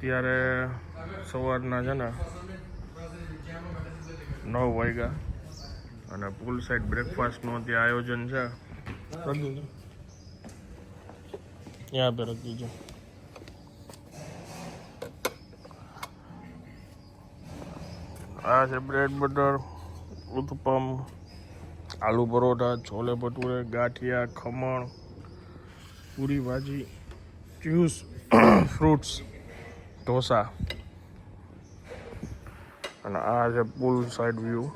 અત્યારે સવારના છે ને 9 વાગ્યા અને પુલ સાઈડ બ્રેકફાસ્ટનું ત્યાં આયોજન છે. ત્યાં પર રખી દીજો. આ છે બ્રેડ બટર, ઉત્તપમ, આલુ પરોઠા, છોલે ભટુરે, ગાંઠિયા, ખમણ, પૂરી ભાજી, જ્યુસ, ફ્રૂટ્સ, ઢોસા. અને આ છે પુલ સાઈડ વ્યૂ.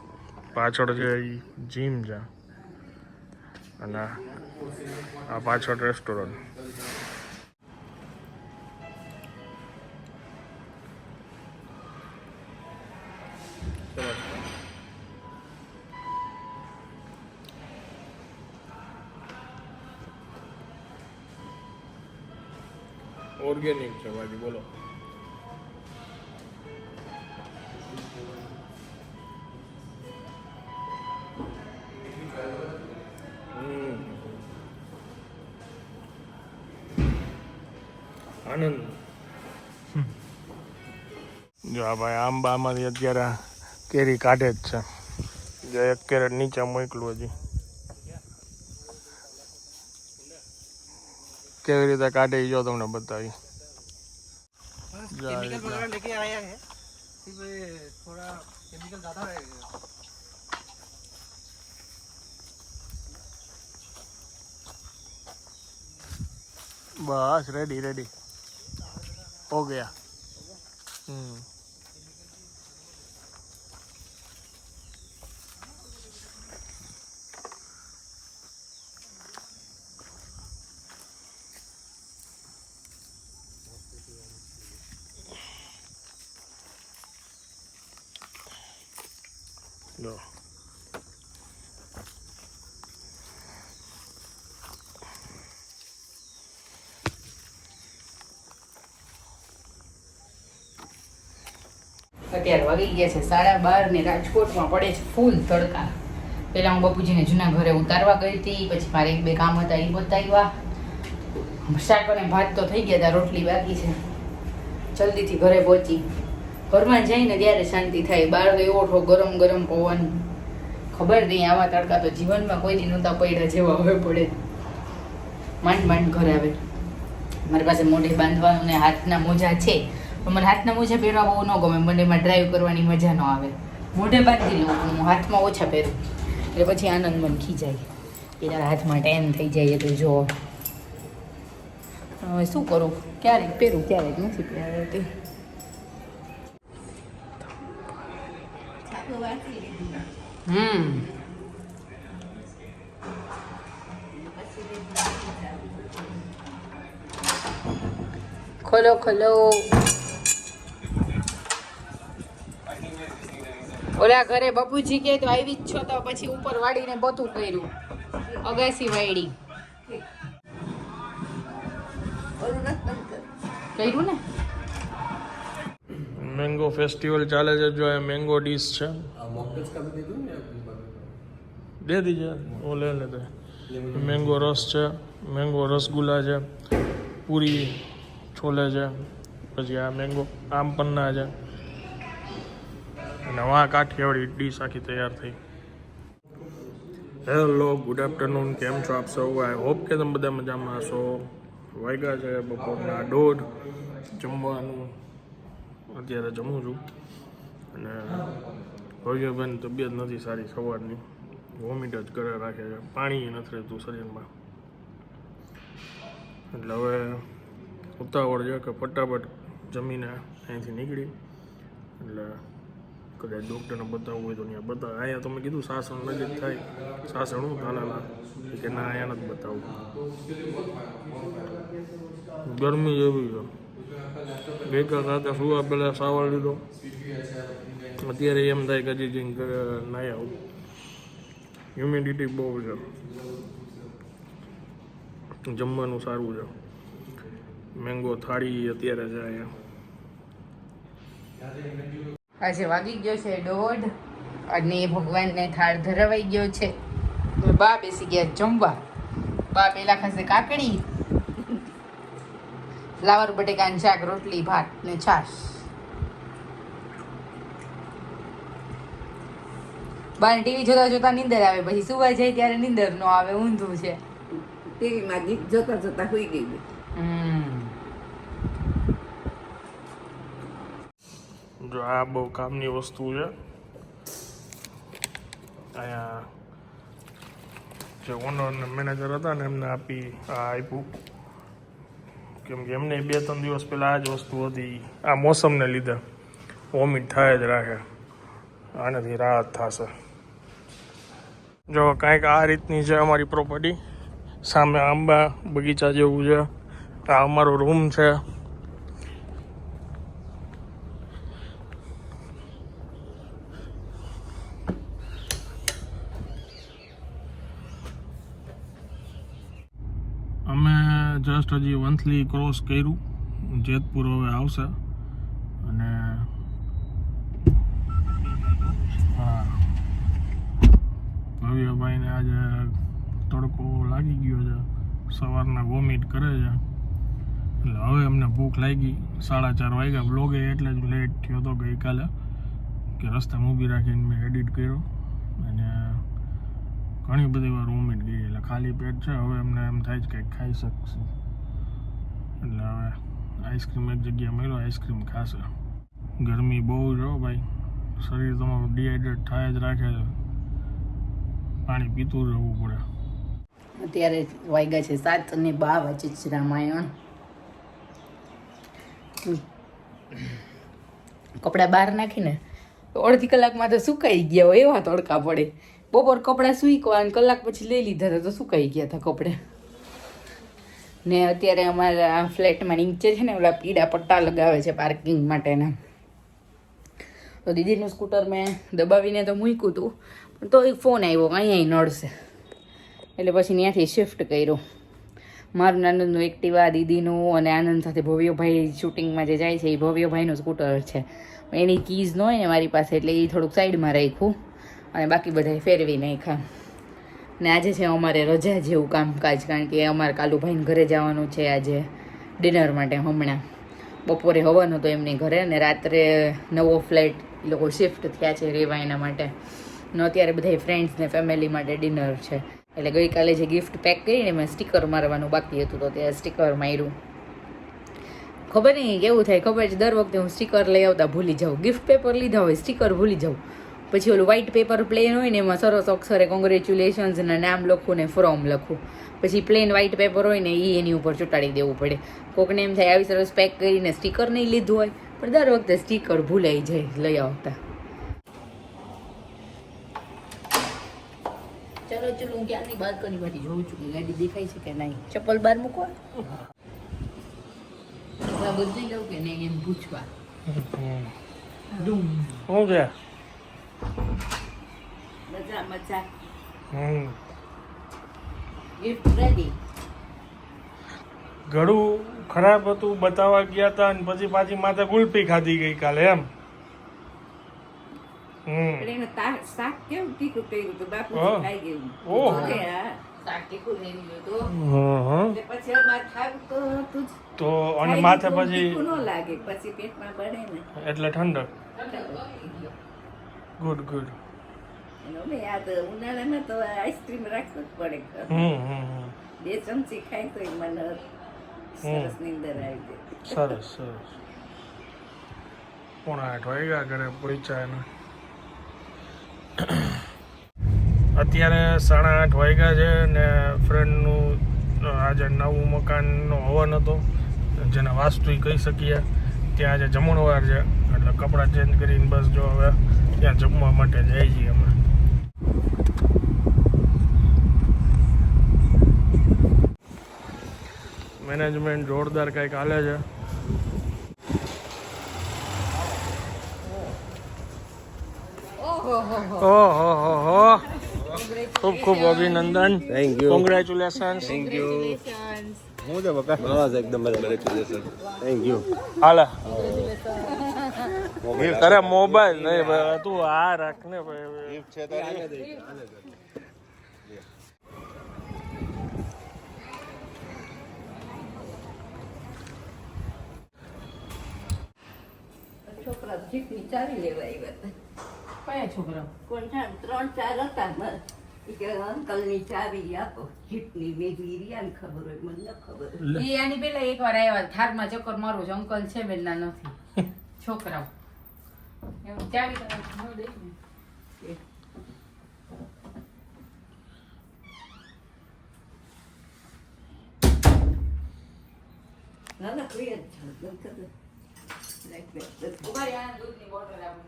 પાછળ છે એ જીમ છે અને આ પાછળ રેસ્ટોરન્ટ. ઓર્ગેનિક છે ભાજી, બોલો. આનંદ. જો આ ભાઈ આંબામાંથી અત્યારે કેરી કાઢે જ છે. જો એક કેરેટ નીચે મોકલું હજી. કેવી રીતે કાઢે જો તમને બતાવી. बस रेडी रेडी हो गया. लो અત્યારે વાગી ગયા છે 12:30 ને રાજકોટમાં પડે છે ફૂલ તડકા. પહેલાં હું બાપુજીને જૂના ઘરે ઉતારવા ગઈ હતી, પછી મારે 1-2 કામ હતા એ બતાવ્યા. શાક અને ભાત તો થઈ ગયા હતા, રોટલી બાકી છે. જલ્દીથી ઘરે પહોંચી. ઘરમાં જઈને ત્યારે શાંતિ થાય. બહાર એવો ઠો ગરમ ગરમ પવન, ખબર નહીં આવા તડકા તો જીવનમાં કોઈ દી નહોતા પડ્યા જેવા હવે પડે. માંડ માંડ ઘરે આવે. મારી પાસે મોઢે બાંધવાનું ને હાથના મોજા છે, પણ મને હાથના મોજા પહેરવા બહુ ન ગમે. મંડેમાં ડ્રાઈવ કરવાની મજા ન આવે. મોઢે બાંધી લઉં પણ હું હાથમાં ઓછા પહેરું, એટલે પછી આનંદ મન ખીજાય કે તારા હાથમાં ટેન થઈ જાય. તો જો હવે શું કરું, ક્યારેક પહેરું ક્યારેક નથી પહેરતી. ખોલો ખોલો. ઓલા ઘરે બાપુજી કે તો આવી જ છો, તો પછી ઉપર વાળીને બધું કર્યું, અગાસી વાળી કર્યું ને. મેંગો फेस्टिवल ચાલે છે. જો આ મેંગો ડીશ છે, દે દીજે. वो ले लेते. મેંગો રસ છે, મેંગો રસગુલ્લા છે, પૂરી છોલે છે, પછી આ મેંગો આમ પન્ના છે અને આ કાઠિયાવાડી ડીશ આખી તૈયાર થઈ. Hello, good afternoon. કેમ છો આપ સૌ? આઈ હોપ કે તમે બધા મજામાં હશો. વાગ્યા છે બપોરના 1:30. જમવાનું અત્યારે જમું છું અને ભવ્યભાઈની તબિયત નથી સારી. સવારની વોમિટ જ કરે રાખે છે, પાણી નથી રહેતું શરીરમાં. એટલે હવે ઉતાવળ છે કે ફટાફટ જમીને અહીંથી નીકળી. એટલે કદાચ ડૉક્ટરને બતાવવું હોય તો ત્યાં બતાવે. અહીંયા તો મેં કીધું સાસણ નજીક થાય, સાસણ તાનાના કે ના અહીંયા નથી બતાવવું. ગરમી એવી છે. ગઈકાલ રાતે સુવા પહેલાં સાવર લીધો, અત્યારે એમ થાય કે હજી જઈને નાહી આવું. હ્યુમિડિટી બહુ છે. જમવાનું સારું છે. મેંગો થાળી અત્યારે છે અહીંયા. આજે વાગી ગયો છે 1:30 અને ભગવાનને થાળ ધરાવાઈ ગયો છે. બા બેસી ગયા જમવા. બા પેલા ખાશે કાકડી, ફ્લાવર બટેકાનું શાક, રોટલી, ભાત ને છાશ. બાર ટીવી જોતા જોતા નીંદર આવે, પછી સુવા જાય ત્યારે નીંદર નો આવે, ઊંધું છે. ટીવીમાં ગીત જોતા જોતા સુઈ ગઈ. જો આ બહુ કામની વસ્તુ છે. અહીંયા જે ઓનર અને મેનેજર હતા ને એમને આપ્યું, કેમ કે એમને 2-3 દિવસ પહેલાં આ જ વસ્તુ હતી. આ મોસમને લીધે વોમિટ થાય જ રાખે, આનાથી રાહત થશે. જો કાંઈક આ રીતની છે અમારી પ્રોપર્ટી. સામે આંબા બગીચા જેવું છે. આ અમારો રૂમ છે. અમે જસ્ટ હજી વંથલી ક્રોસ કર્યું, જેતપુર હવે આવશે. અને હા, ભવ્યભાઈને આજે તડકો લાગી ગયો છે, સવારના વોમિટ કરે છે, એટલે હવે અમને ભૂખ લાગી. 4:30 વાગ્યા. બ્લોગે એટલે જ લેટ થયો હતો ગઈકાલે કે રસ્તામાં ઊભી રાખીને મેં એડિટ કર્યો, અને ઘણી બધી વાર વોમિટ ગઈ. એટલે ખાલી પેટ છે, હવે અમને એમ થાય છે કંઈક ખાઈ શકશે, એટલે હવે આઈસ્ક્રીમ એક જગ્યાએ મળ્યો, આઈસ્ક્રીમ ખાશે. ગરમી બહુ જ હો ભાઈ, શરીર તમારું ડિહાઈડ્રેટ થાય જ રાખે છે, પાણી પીતું રહેવું પડે. અત્યારે વાગ્યા છે 7:02 વચ્ચે જ રામાયણ. કપડાં બહાર નાખીને તો અડધી કલાકમાં તો સુકાઈ ગયા હોય, એવા તડકા પડે. બપોર કપડાં સૂકવા અને કલાક પછી લઈ લીધા હતા તો સુકાઈ ગયા હતા કપડાં. ને અત્યારે અમારા ફ્લેટમાં નીચે છે ને ઓલા પીળા પટ્ટા લગાવે છે પાર્કિંગ માટેના. તો દીદીનું સ્કૂટર મેં દબાવીને તો મૂક્યું હતું, પણ તો એક ફોન આવ્યો અહીંયા નડશે, એટલે પછી ત્યાંથી શિફ્ટ કર્યું. મારું આનંદનું એક્ટિવા, દીદીનું, અને આનંદ સાથે ભવ્યભાઈ શૂટિંગમાં જે જાય છે એ ભવ્યભાઈનું સ્કૂટર છે. એની કીઝ ન હોય ને મારી પાસે, એટલે એ થોડુંક સાઈડમાં રાખ્યું અને બાકી બધાએ ફેરવી નાખ્યા. ને આજે છે અમારે રજા જેવું કામકાજ, કારણ કે અમારે કાલુભાઈને ઘરે જવાનું છે આજે ડિનર માટે. હમણાં બપોરે હવન હતો એમની ઘરે, અને રાત્રે નવો ફ્લેટ એ લોકો શિફ્ટ થયા છે રહેવા એના માટે. ને અત્યારે બધા ફ્રેન્ડ્સ ને ફેમિલી માટે ડિનર છે. એટલે ગઈકાલે જે ગિફ્ટ પેક કરીને મેં સ્ટીકર મારવાનું બાકી હતું, તો ત્યાં સ્ટીકર માર્યું. ખબર નહીં કેવું થાય, ખબર છે દર વખતે હું સ્ટીકર લઈ આવતા ભૂલી જાઉં. ગિફ્ટ પેપર લીધા હોય, સ્ટીકર ભૂલી જાઉં. પછી ઓલું વ્હાઇટ પેપર પ્લેન હોય ને એમાં સરસ અક્ષરે કોંગ્રેચ્યુલેશન્સના નામ લખું ને ફ્રોમ લખું. પછી પ્લેન વ્હાઇટ પેપર હોય ને એ એની ઉપર ચોંટાડી દેવું પડે. કોકને એમ થાય આવી સરસ પેક કરીને સ્ટીકર નહીં લીધું હોય, પણ દર વખતે સ્ટીકર ભૂલાઈ જાય લઈ આવતા. ચલો ચલો, હું ક્યાંની બાલ્કનીમાંથી જોઉં છું કે ગાડી દેખાય છે કે નહીં. ચપ્પલ બહાર મૂકો, બદલી લઉં કે નહીં એમ પૂછવા. શું છે? મજા મજા. Gift ready. ઘડું ખરાબ હતું, બતાવવા ગયા હતા, અને પછી પાછી માથે ગુલ્ફી ખાધી ગઈ કાલે એમ. શાક કેવું તીખું કર્યું તો બાપુજી ખાઈ ગયું. શાક તીખું નહીં ગયું પછી અમારે ખાવું તો તો અને માથે પછી તીખું ન લાગે, પછી પેટમાં બળે ને એટલે ઠંડક. Good good. ઉનાળામાં તો આઈસ્ક્રીમ રાખવું જ પડે. 2 ચમચી ખાય તો મને સરસ નીંદર આવી જાય. સરસ સરસ. 7:45 વાગ્યા ઘરે પહોંચ્યા એને. અત્યારે 8:30 વાગ્યા છે ને ફ્રેન્ડનું આજે નવું મકાનનો હવન હતો, જેને વાસ્તુ કહી શકીએ. ત્યાં આજે જમણવાર છે, એટલે કપડાં ચેન્જ કરીને બસ જો હવે ત્યાં જમવા માટે જઈએ છીએ અમે. મેનેજમેન્ટ જોરદાર કંઈક હાલે છે. ઓહો, ખૂબ ખૂબ અભિનંદન. Thank you. Congratulations. Thank you. હું તો બકા બસ એકદમ કોંગ્રેચ્યુલેશન. Thank you. હાલે તારે મોબાઈલ નહીં ભાઈ, તું આ રાખ ને ભાઈ. ગિફ્ટ છે તારી. છોકરા જીપની ચાવી લેવા આવ્યા હતા. કયા છોકરા? કોણ જાણે 3-4 હતા. ઈ કે અંકલની ચાવી આપો જીપની. મેં કીધું રિયાને ખબર હોય, મને ન ખબર હોય. એ આની પેલા એકવાર આવ્યા થારમાં ચક્કર મારું છું, અંકલ છે બેનના નથી છોકરાઓ એવું ચાવી તો ન દે ને. ના ના કોઈ જ છે. બંધ કર દે. લાઈટ બંધ. ઉભા રહ્યા, દૂધની બોટલ આપું.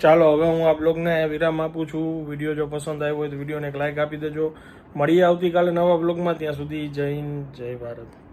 ચાલો હવે હું આ બ્લોગને વિરામ આપું છું. વિડીયો જો પસંદ આવ્યો હોય તો વિડીયોને એક લાઈક આપી દેજો. મળીએ આવતીકાલે નવા બ્લોગમાં. ત્યાં સુધી જય હિન્દ, જય ભારત.